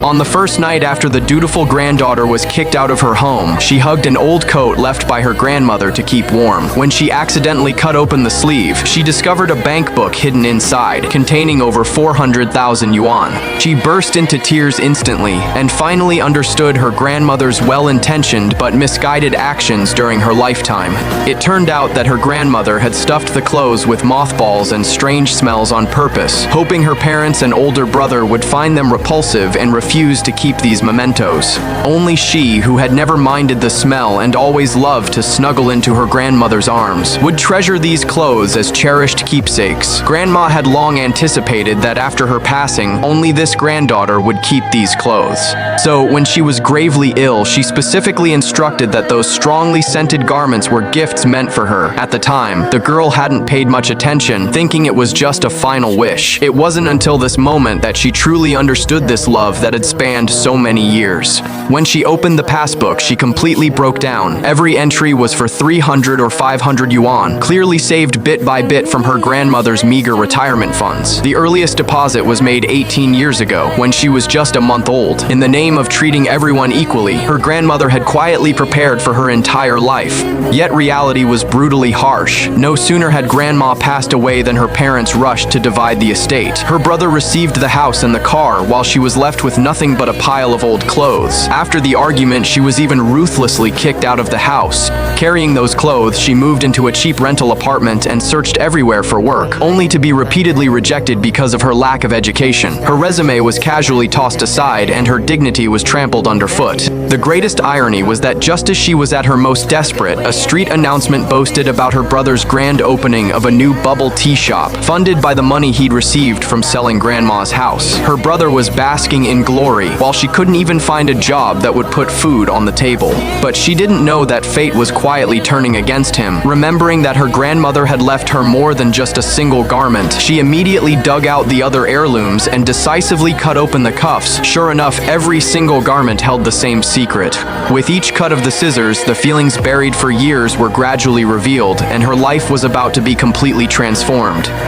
On the first night after the dutiful granddaughter was kicked out of her home, she hugged an old coat left by her grandmother to keep warm. When she accidentally cut open the sleeve, she discovered a bank book hidden inside, containing over 400,000 yuan. She burst into tears instantly, and finally understood her grandmother's well-intentioned but misguided actions during her lifetime. It turned out that her grandmother had stuffed the clothes with mothballs and strange smells on purpose, hoping her parents and older brother would find them repulsive and refused to keep these mementos. Only she, who had never minded the smell and always loved to snuggle into her grandmother's arms, would treasure these clothes as cherished keepsakes. Grandma had long anticipated that after her passing, only this granddaughter would keep these clothes. So, when she was gravely ill, she specifically instructed that those strongly scented garments were gifts meant for her. At the time, the girl hadn't paid much attention, thinking it was just a final wish. It wasn't until this moment that she truly understood this love that had spanned so many years. When she opened the passbook, she completely broke down. Every entry was for 300 or 500 yuan, clearly saved bit by bit from her grandmother's meager retirement funds. The earliest deposit was made 18 years ago, when she was just a month old. In the name of treating everyone equally, her grandmother had quietly prepared for her entire life. Yet reality was brutally harsh. No sooner had grandma passed away than her parents rushed to divide the estate. Her brother received the house and the car, while she was left with nothing but a pile of old clothes. After the argument, she was even ruthlessly kicked out of the house. Carrying those clothes, she moved into a cheap rental apartment and searched everywhere for work, only to be repeatedly rejected because of her lack of education. Her resume was casually tossed aside, and her dignity was trampled underfoot. The greatest irony was that just as she was at her most desperate, a street announcement boasted about her brother's grand opening of a new bubble tea shop, funded by the money he'd received from selling grandma's house. Her brother was basking in glory, while she couldn't even find a job that would put food on the table. But she didn't know that fate was quietly turning against him. Remembering that her grandmother had left her more than just a single garment, she immediately dug out the other heirlooms and decisively cut open the cuffs. Sure enough, every single garment held the same secret. With each cut of the scissors, the feelings buried for years were gradually revealed, and her life was about to be completely transformed.